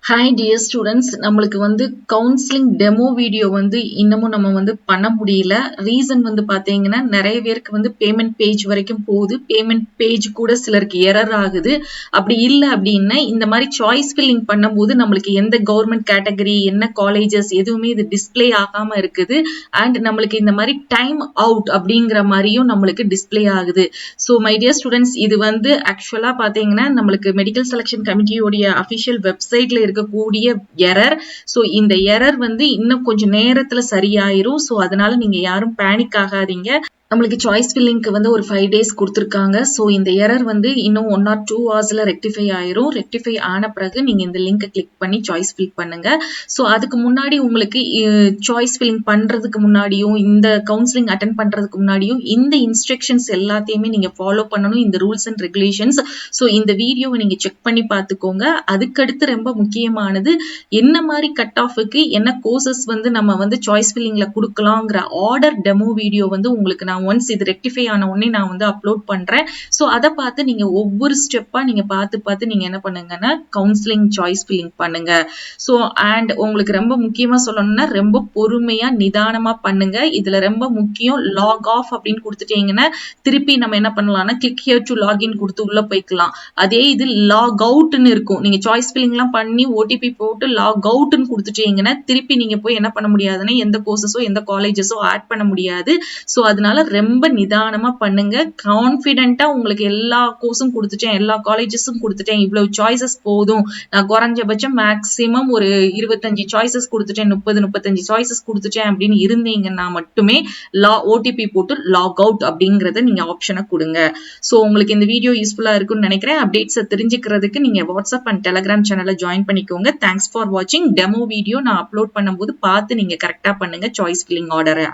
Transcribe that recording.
Hi dear students, நம்மளுக்கு counselling demo video இன்னமும் நம்ம பண்ண முடியல. ரீசன் பார்த்தீங்கன்னா நிறைய பேருக்கு பேமெண்ட் பேஜ் வரைக்கும் போகுது. பேமெண்ட் பேஜ் கூட சிலருக்கு எரர் ஆகுது. அப்படி இல்லை அப்படின்னா இந்த மாதிரி சாய்ஸ் ஃபில்லிங் பண்ணும்போது நம்மளுக்கு எந்த கவர்மெண்ட் கேட்டகரி, என்ன காலேஜஸ் எதுவுமே இது டிஸ்பிளே ஆகாம இருக்குது. அண்ட் நம்மளுக்கு இந்த மாதிரி டைம் அவுட் அப்படிங்கிற மாதிரியும் நம்மளுக்கு டிஸ்பிளே ஆகுது. ஸோ மை டியர் ஸ்டூடெண்ட்ஸ், இது ஆக்சுவலா பார்த்தீங்கன்னா நம்மளுக்கு மெடிக்கல் செலெக்ஷன் கமிட்டியோடைய அஃபிஷியல் வெப்சைட்ல இருக்கக்கூடிய எரர். சோ இந்த எரர் இன்னும் கொஞ்சம் நேரத்துல சரியாயிரும். சோ அதனால நீங்க யாரும் பேனிக் ஆகாதீங்க. நம்மளுக்கு சாய்ஸ் ஃபில்லிங்க்கு ஒரு 5 days கொடுத்துருக்காங்க. ஸோ இந்த எரர் இன்னும் 1 or 2 hours ரெக்டிஃபை ஆயிரும். ரெக்டிஃபை ஆன பிறகு நீங்க இந்த லிங்கை கிளிக் பண்ணி சாய்ஸ் ஃபில் பண்ணுங்க. ஸோ அதுக்கு முன்னாடி உங்களுக்கு சாய்ஸ் ஃபில்லிங் பண்றதுக்கு முன்னாடியும் இந்த கவுன்சிலிங் அட்டன் பண்றதுக்கு முன்னாடியும் இந்த இன்ஸ்ட்ரக்ஷன்ஸ் எல்லாத்தையுமே நீங்க ஃபாலோ பண்ணணும், இந்த ரூல்ஸ் அண்ட் ரெகுலேஷன்ஸ். ஸோ இந்த வீடியோவை நீங்க செக் பண்ணி பார்த்துக்கோங்க. அதுக்கடுத்து ரொம்ப முக்கியமானது என்ன மாதிரி கட் ஆஃபுக்கு என்ன கோர்சஸ் நம்ம சாய்ஸ் ஃபில்லிங்ல கொடுக்கலாங்கிற ஆர்டர் டெமோ வீடியோ உங்களுக்கு ஒன்ஸ் இது ரெக்டிஃபை ஆன உடனே நான் அப்லோட் பண்றேன். சோ அதை பார்த்து நீங்க ஒவ்வொரு ஸ்டெப்பா நீங்க பார்த்து நீங்க என்ன பண்ணுங்கன்னா கவுன்சிலிங் சாய்ஸ் ஃபில்லிங் பண்ணுங்க. சோ அண்ட் உங்களுக்கு ரொம்ப முக்கியமா சொல்லணும்னா ரொம்ப பொறுமையா நிதானமா பண்ணுங்க. இதுல ரொம்ப முக்கியம் லாக் ஆஃப் அப்படின்னு கொடுத்துட்டீங்கன்னா திருப்பி நம்ம என்ன பண்ணலாம்னா கிளிக் ஹியர் டு லாகின் கொடுத்து உள்ள போய்க்கலாம். அதே இது லாக் அவுட்னு இருக்கும். நீங்க சாய்ஸ் ஃபில்லிங் எல்லாம் பண்ணி ஓடிபி போட்டு லாக் அவுட்னு கொடுத்துட்டீங்கன்னா திருப்பி நீங்க போய் என்ன பண்ண முடியாதுன்னா எந்த கோர்சஸோ எந்த காலேஜஸோ ஆட் பண்ண முடியாது. சோ அதனால ரொம்ப நிதானமா பண்ணுங்க. கான்பிடென்ட்டா உங்களுக்கு எல்லா கோர்ஸும் கொடுத்துட்டேன், எல்லா காலேஜஸும் கொடுத்துட்டேன், இவ்வளவு சாய்ஸஸ் போதும், நான் குறைஞ்சபட்சம் மேக்சிமம் ஒரு 25 சாய்ஸஸ் கொடுத்துட்டேன், 30-35 சாய்ஸஸ் கொடுத்துட்டேன் அப்படின்னு இருந்தீங்கன்னா மட்டுமே ஓடிபி போட்டு லாக் அவுட் அப்படிங்கறத நீங்க ஆப்ஷனை கொடுங்க. சோ உங்களுக்கு இந்த வீடியோ யூஸ்ஃபுல்லா இருக்கும்னு நினைக்கிறேன். அப்டேட்ஸை தெரிஞ்சுக்கிறதுக்கு நீங்க வாட்ஸ்அப் அண்ட் டெலிகிராம் சேனலை ஜாயின் பண்ணிக்கோங்க. தேங்க்ஸ் ஃபார் வாட்சிங். டெமோ வீடியோ நான் அப்லோட் பண்ணும்போது பார்த்து நீங்க கரெக்டா பண்ணுங்க சாய்ஸ் ஃபில்லிங் ஆர்டரை.